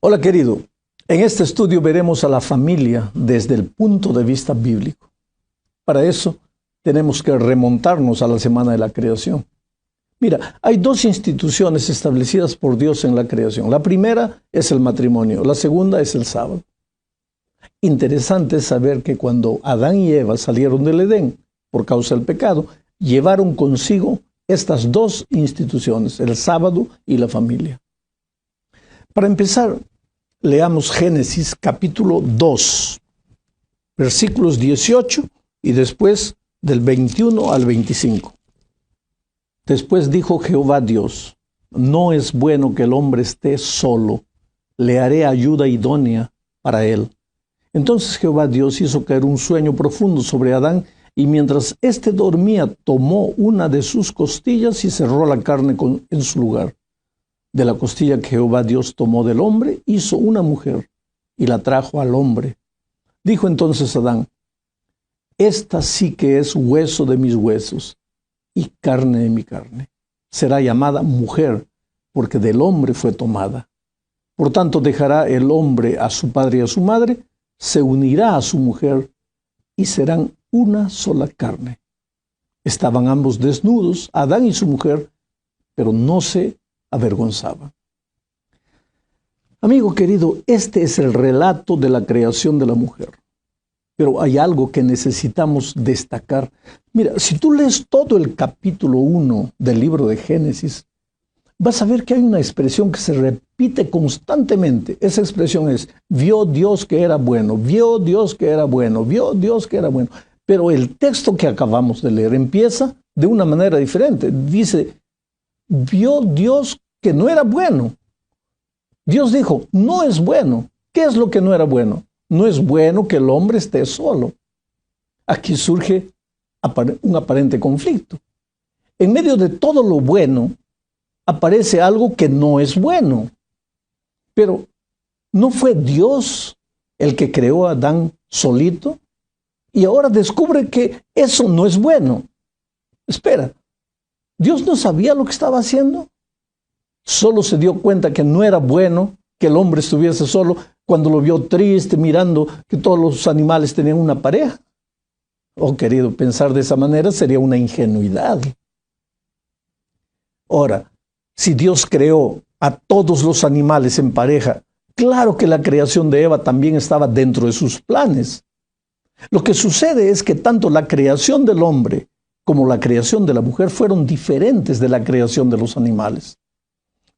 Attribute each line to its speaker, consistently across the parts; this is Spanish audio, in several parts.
Speaker 1: Hola querido, en este estudio veremos a la familia desde el punto de vista bíblico. Para eso tenemos que remontarnos a la semana de la creación. Mira, hay dos instituciones establecidas por Dios en la creación. La primera es el matrimonio, la segunda es el sábado. Interesante es saber que cuando Adán y Eva salieron del Edén por causa del pecado, llevaron consigo estas dos instituciones, el sábado y la familia. Para empezar, leamos Génesis capítulo 2, versículos 18 y después del 21 al 25. Después dijo Jehová Dios: no es bueno que el hombre esté solo, le haré ayuda idónea para él. Entonces Jehová Dios hizo caer un sueño profundo sobre Adán, y mientras éste dormía, tomó una de sus costillas y cerró la carne en su lugar. De la costilla que Jehová Dios tomó del hombre, hizo una mujer y la trajo al hombre. Dijo entonces Adán: esta sí que es hueso de mis huesos y carne de mi carne. Será llamada mujer, porque del hombre fue tomada. Por tanto dejará el hombre a su padre y a su madre, se unirá a su mujer y serán una sola carne. Estaban ambos desnudos, Adán y su mujer, pero no se avergonzaban. Amigo querido, este es el relato de la creación de la mujer. Pero hay algo que necesitamos destacar. Mira, si tú lees todo el capítulo 1 del libro de Génesis, vas a ver que hay una expresión que se repite constantemente. Esa expresión es: vio Dios que era bueno, vio Dios que era bueno, vio Dios que era bueno. Pero el texto que acabamos de leer empieza de una manera diferente. Dice: vio Dios que no era bueno. Dios dijo: no es bueno. ¿Qué es lo que no era bueno? No es bueno que el hombre esté solo. Aquí surge un aparente conflicto. En medio de todo lo bueno, aparece algo que no es bueno. Pero ¿no fue Dios el que creó a Adán solito? Y ahora descubre que eso no es bueno. Espera, ¿Dios no sabía lo que estaba haciendo? Solo se dio cuenta que no era bueno que el hombre estuviese solo cuando lo vio triste, mirando que todos los animales tenían una pareja. Oh, querido, pensar de esa manera sería una ingenuidad. Ahora, si Dios creó a todos los animales en pareja, claro que la creación de Eva también estaba dentro de sus planes. Lo que sucede es que tanto la creación del hombre como la creación de la mujer fueron diferentes de la creación de los animales.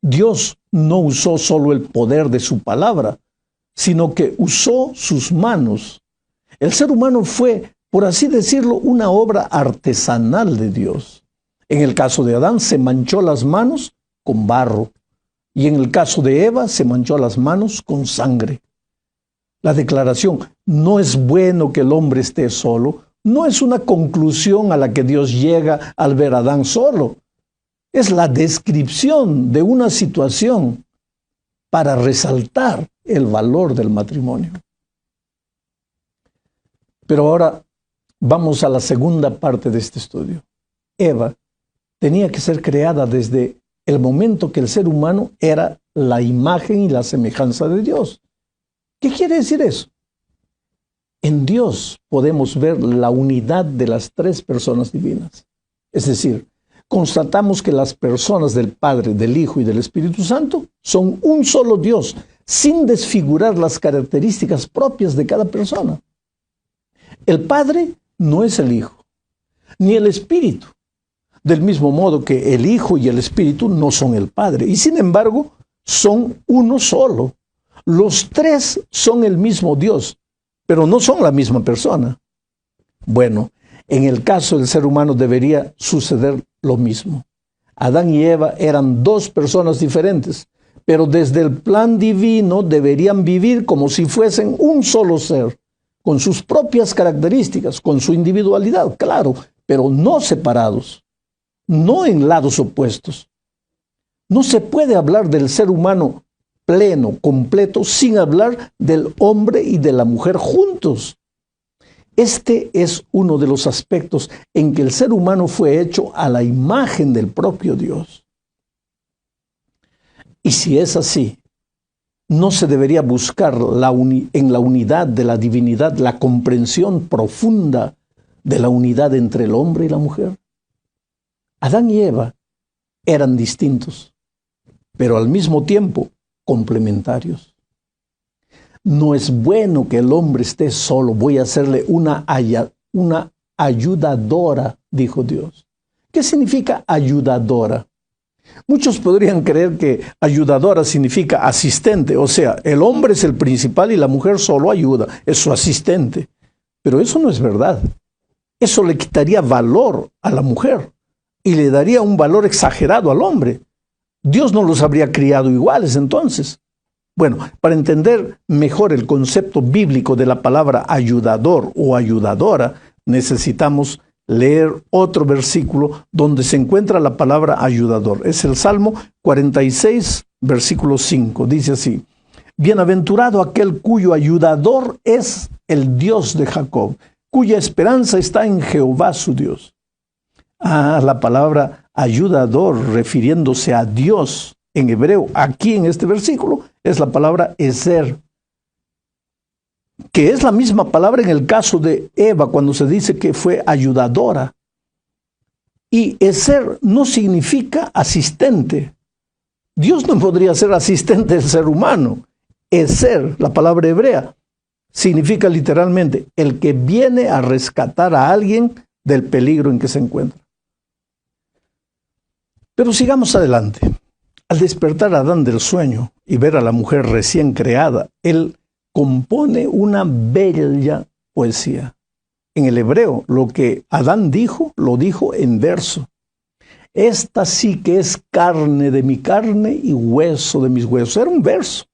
Speaker 1: Dios no usó solo el poder de su palabra, sino que usó sus manos. El ser humano fue, por así decirlo, una obra artesanal de Dios. En el caso de Adán se manchó las manos con barro, y en el caso de Eva se manchó las manos con sangre. La declaración: no es bueno que el hombre esté solo, no es una conclusión a la que Dios llega al ver a Adán solo. Es la descripción de una situación para resaltar el valor del matrimonio. Pero ahora vamos a la segunda parte de este estudio. Eva tenía que ser creada desde el momento que el ser humano era la imagen y la semejanza de Dios. ¿Qué quiere decir eso? En Dios podemos ver la unidad de las tres personas divinas. Es decir, constatamos que las personas del Padre, del Hijo y del Espíritu Santo son un solo Dios, sin desfigurar las características propias de cada persona. El Padre no es el Hijo, ni el Espíritu. Del mismo modo que el Hijo y el Espíritu no son el Padre, y sin embargo son uno solo. Los tres son el mismo Dios, pero no son la misma persona. Bueno, en el caso del ser humano debería suceder lo mismo. Adán y Eva eran dos personas diferentes, pero desde el plan divino deberían vivir como si fuesen un solo ser, con sus propias características, con su individualidad, claro, pero no separados, no en lados opuestos. No se puede hablar del ser humano pleno, completo, sin hablar del hombre y de la mujer juntos. Este es uno de los aspectos en que el ser humano fue hecho a la imagen del propio Dios. Y si es así, ¿No se debería buscar en la unidad de la divinidad la comprensión profunda de la unidad entre el hombre y la mujer? Adán y Eva eran distintos, pero al mismo tiempo complementarios. No es bueno que el hombre esté solo. Voy a hacerle una ayudadora, dijo Dios. ¿Qué significa ayudadora? Muchos podrían creer que ayudadora significa asistente, o sea, el hombre es el principal y la mujer solo ayuda, es su asistente. Pero eso no es verdad. Eso le quitaría valor a la mujer y le daría un valor exagerado al hombre. Dios no los habría criado iguales entonces. Bueno, para entender mejor el concepto bíblico de la palabra ayudador o ayudadora, necesitamos leer otro versículo donde se encuentra la palabra ayudador. Es el Salmo 46, versículo 5. Dice así: Bienaventurado aquel cuyo ayudador es el Dios de Jacob, cuya esperanza está en Jehová su Dios. La palabra ayudador, refiriéndose a Dios en hebreo, aquí en este versículo, es la palabra ezer, que es la misma palabra en el caso de Eva, cuando se dice que fue ayudadora. Y ezer no significa asistente. Dios no podría ser asistente del ser humano. Ezer, la palabra hebrea, significa literalmente el que viene a rescatar a alguien del peligro en que se encuentra. Pero sigamos adelante. Al despertar a Adán del sueño y ver a la mujer recién creada, él compone una bella poesía. En el hebreo, lo que Adán dijo, lo dijo en verso. Esta sí que es carne de mi carne y hueso de mis huesos. Era un verso.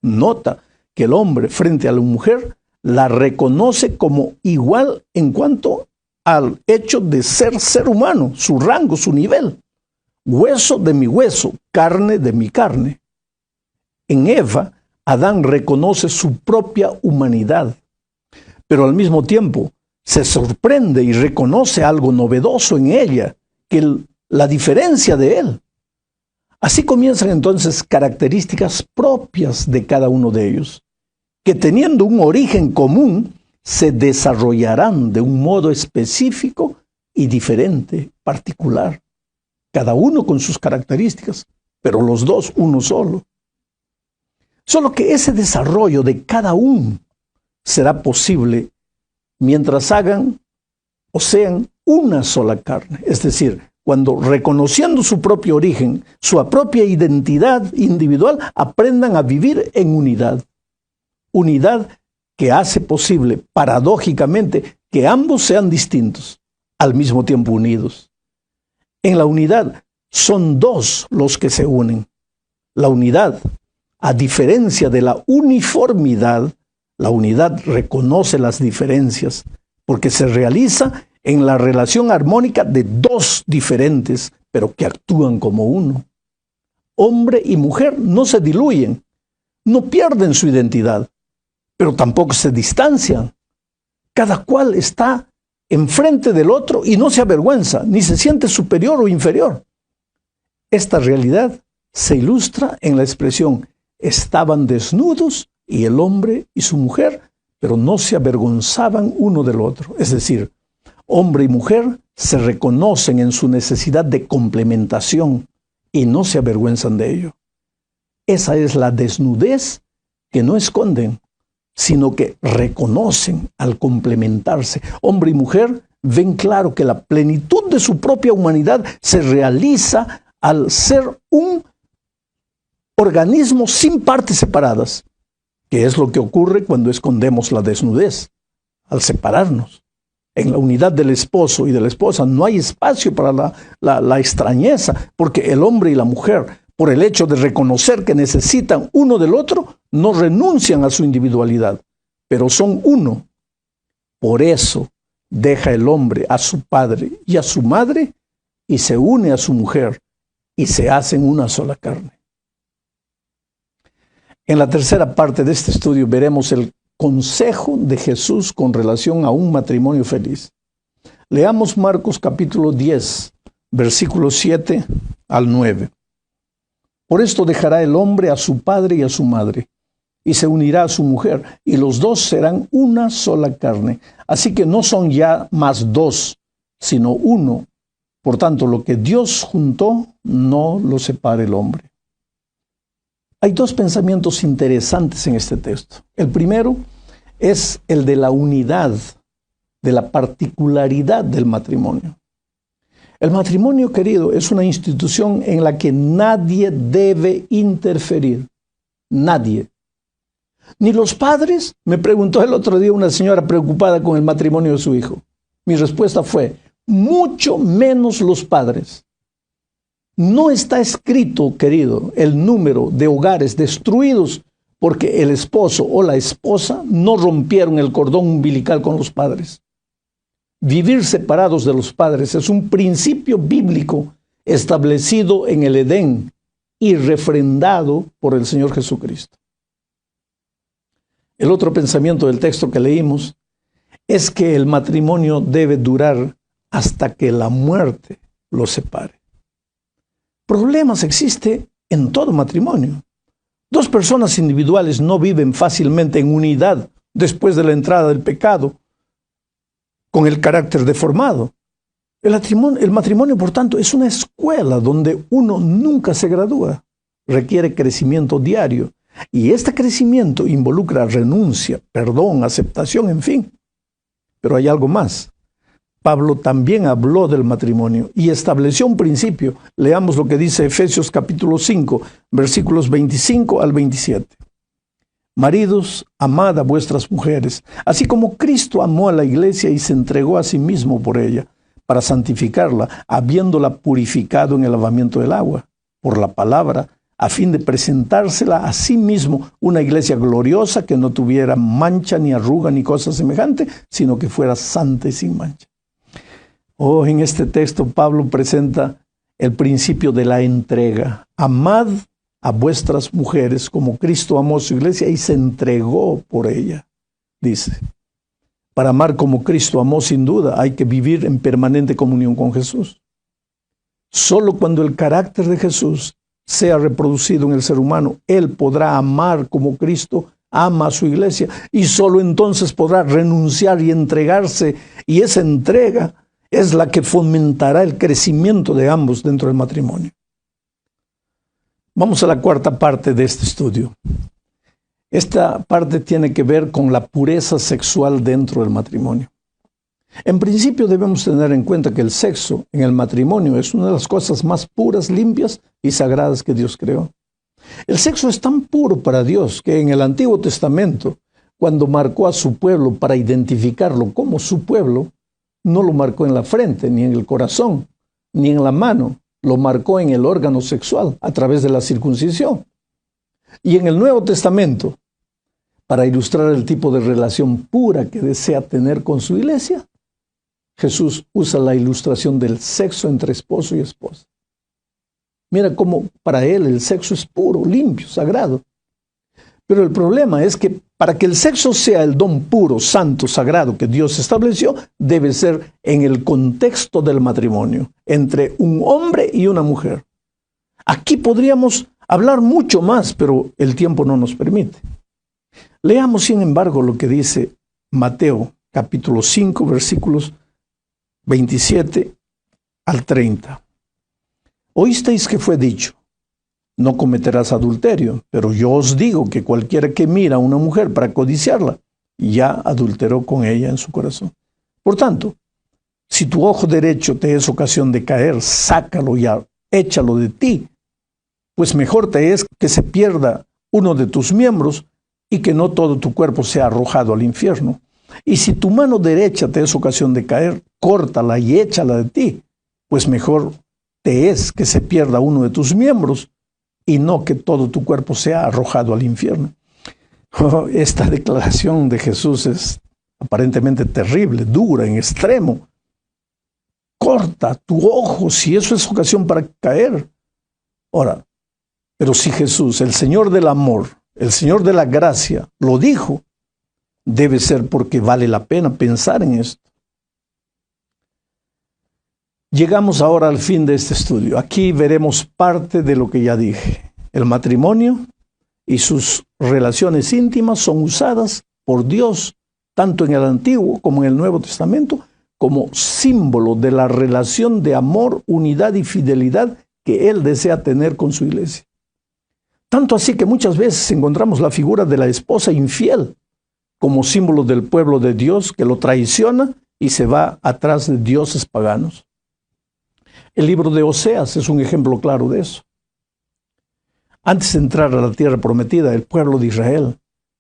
Speaker 1: Nota que el hombre frente a la mujer la reconoce como igual en cuanto al hecho de ser humano, su rango, su nivel. Hueso de mi hueso, carne de mi carne. En Eva, Adán reconoce su propia humanidad, pero al mismo tiempo se sorprende y reconoce algo novedoso en ella, que la diferencia de él. Así comienzan entonces características propias de cada uno de ellos, que teniendo un origen común, se desarrollarán de un modo específico y diferente, particular. Cada uno con sus características, pero los dos uno solo. Solo que ese desarrollo de cada uno será posible mientras hagan o sean una sola carne. Es decir, cuando reconociendo su propio origen, su propia identidad individual, aprendan a vivir en unidad. Unidad que hace posible, paradójicamente, que ambos sean distintos, al mismo tiempo unidos. En la unidad son dos los que se unen. La unidad, a diferencia de la uniformidad, la unidad reconoce las diferencias porque se realiza en la relación armónica de dos diferentes, pero que actúan como uno. Hombre y mujer no se diluyen, no pierden su identidad, pero tampoco se distancian. Cada cual está enfrente del otro y no se avergüenza, ni se siente superior o inferior. Esta realidad se ilustra en la expresión: estaban desnudos y el hombre y su mujer, pero no se avergonzaban uno del otro. Es decir, hombre y mujer se reconocen en su necesidad de complementación y no se avergüenzan de ello. Esa es la desnudez que no esconden, sino que reconocen al complementarse. Hombre y mujer ven claro que la plenitud de su propia humanidad se realiza al ser un organismo sin partes separadas, que es lo que ocurre cuando escondemos la desnudez, al separarnos. En la unidad del esposo y de la esposa no hay espacio para la extrañeza, porque el hombre y la mujer, por el hecho de reconocer que necesitan uno del otro, no renuncian a su individualidad, pero son uno. Por eso deja el hombre a su padre y a su madre y se une a su mujer y se hacen una sola carne. En la tercera parte de este estudio veremos el consejo de Jesús con relación a un matrimonio feliz. Leamos Marcos capítulo 10, versículos 7 al 9. Por esto dejará el hombre a su padre y a su madre, y se unirá a su mujer, y los dos serán una sola carne. Así que no son ya más dos, sino uno. Por tanto, lo que Dios juntó, no lo separe el hombre. Hay dos pensamientos interesantes en este texto. El primero es el de la unidad, de la particularidad del matrimonio. El matrimonio, querido, es una institución en la que nadie debe interferir. Nadie. Ni los padres. Me preguntó el otro día una señora preocupada con el matrimonio de su hijo. Mi respuesta fue, mucho menos los padres. No está escrito, querido, el número de hogares destruidos porque el esposo o la esposa no rompieron el cordón umbilical con los padres. Vivir separados de los padres es un principio bíblico establecido en el Edén y refrendado por el Señor Jesucristo. El otro pensamiento del texto que leímos es que el matrimonio debe durar hasta que la muerte los separe. Problemas existen en todo matrimonio. Dos personas individuales no viven fácilmente en unidad después de la entrada del pecado, con el carácter deformado. El matrimonio, por tanto, es una escuela donde uno nunca se gradúa. Requiere crecimiento diario. Y este crecimiento involucra renuncia, perdón, aceptación, en fin. Pero hay algo más. Pablo también habló del matrimonio y estableció un principio. Leamos lo que dice Efesios capítulo 5, versículos 25 al 27. Maridos, amad a vuestras mujeres, así como Cristo amó a la iglesia y se entregó a sí mismo por ella, para santificarla, habiéndola purificado en el lavamiento del agua, por la palabra, a fin de presentársela a sí mismo una iglesia gloriosa que no tuviera mancha, ni arruga, ni cosa semejante, sino que fuera santa y sin mancha. Oh, en este texto Pablo presenta el principio de la entrega. Amad a vuestras mujeres como Cristo amó a su iglesia y se entregó por ella, dice. Para amar como Cristo amó, sin duda, hay que vivir en permanente comunión con Jesús. Solo cuando el carácter de Jesús sea reproducido en el ser humano, Él podrá amar como Cristo ama a su iglesia, y solo entonces podrá renunciar y entregarse, y esa entrega es la que fomentará el crecimiento de ambos dentro del matrimonio. Vamos a la cuarta parte de este estudio. Esta parte tiene que ver con la pureza sexual dentro del matrimonio. En principio debemos tener en cuenta que el sexo en el matrimonio es una de las cosas más puras, limpias y sagradas que Dios creó. El sexo es tan puro para Dios que en el Antiguo Testamento, cuando marcó a su pueblo para identificarlo como su pueblo, no lo marcó en la frente, ni en el corazón, ni en la mano. Lo marcó en el órgano sexual a través de la circuncisión. Y en el Nuevo Testamento, para ilustrar el tipo de relación pura que desea tener con su iglesia, Jesús usa la ilustración del sexo entre esposo y esposa. Mira cómo para él el sexo es puro, limpio, sagrado. Pero el problema es que para que el sexo sea el don puro, santo, sagrado que Dios estableció, debe ser en el contexto del matrimonio, entre un hombre y una mujer. Aquí podríamos hablar mucho más, pero el tiempo no nos permite. Leamos, sin embargo, lo que dice Mateo, capítulo 5, versículos 27 al 30. Oísteis que fue dicho, no cometerás adulterio, pero yo os digo que cualquiera que mira a una mujer para codiciarla, ya adulteró con ella en su corazón. Por tanto, si tu ojo derecho te es ocasión de caer, sácalo y échalo de ti, pues mejor te es que se pierda uno de tus miembros y que no todo tu cuerpo sea arrojado al infierno. Y si tu mano derecha te es ocasión de caer, córtala y échala de ti, pues mejor te es que se pierda uno de tus miembros y no que todo tu cuerpo sea arrojado al infierno. Esta declaración de Jesús es aparentemente terrible, dura, en extremo. Corta tu ojo si eso es ocasión para caer. Ahora, pero si Jesús, el Señor del amor, el Señor de la gracia, lo dijo, debe ser porque vale la pena pensar en esto. Llegamos ahora al fin de este estudio. Aquí veremos parte de lo que ya dije. El matrimonio y sus relaciones íntimas son usadas por Dios, tanto en el Antiguo como en el Nuevo Testamento, como símbolo de la relación de amor, unidad y fidelidad que Él desea tener con su iglesia. Tanto así que muchas veces encontramos la figura de la esposa infiel como símbolo del pueblo de Dios que lo traiciona y se va atrás de dioses paganos. El libro de Oseas es un ejemplo claro de eso. Antes de entrar a la tierra prometida, el pueblo de Israel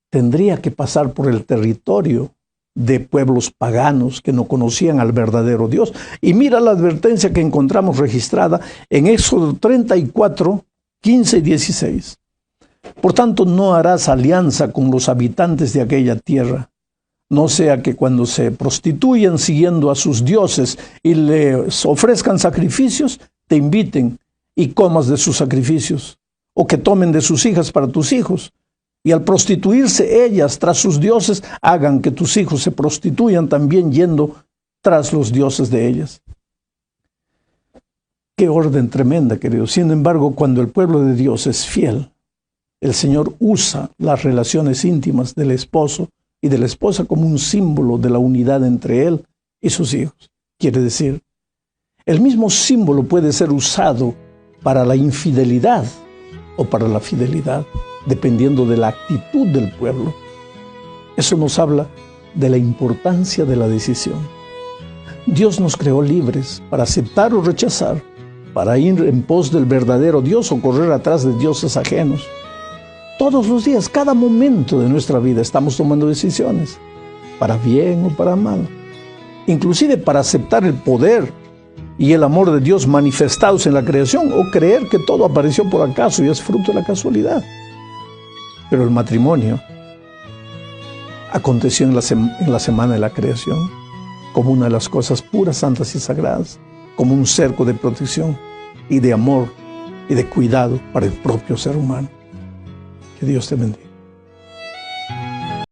Speaker 1: tendría que pasar por el territorio de pueblos paganos que no conocían al verdadero Dios. Y mira la advertencia que encontramos registrada en Éxodo 34, 15 y 16. Por tanto, no harás alianza con los habitantes de aquella tierra, no sea que cuando se prostituyan siguiendo a sus dioses y les ofrezcan sacrificios, te inviten y comas de sus sacrificios, o que tomen de sus hijas para tus hijos, y al prostituirse ellas tras sus dioses, hagan que tus hijos se prostituyan también yendo tras los dioses de ellas. Qué orden tremenda, queridos. Sin embargo, cuando el pueblo de Dios es fiel, el Señor usa las relaciones íntimas del esposo y de la esposa como un símbolo de la unidad entre él y sus hijos. Quiere decir, el mismo símbolo puede ser usado para la infidelidad o para la fidelidad, dependiendo de la actitud del pueblo. Eso nos habla de la importancia de la decisión. Dios nos creó libres para aceptar o rechazar, para ir en pos del verdadero Dios o correr atrás de dioses ajenos. Todos los días, cada momento de nuestra vida estamos tomando decisiones, para bien o para mal. Inclusive para aceptar el poder y el amor de Dios manifestados en la creación o creer que todo apareció por acaso y es fruto de la casualidad. Pero el matrimonio aconteció en la semana de la creación como una de las cosas puras, santas y sagradas, como un cerco de protección y de amor y de cuidado para el propio ser humano. Que Dios te bendiga.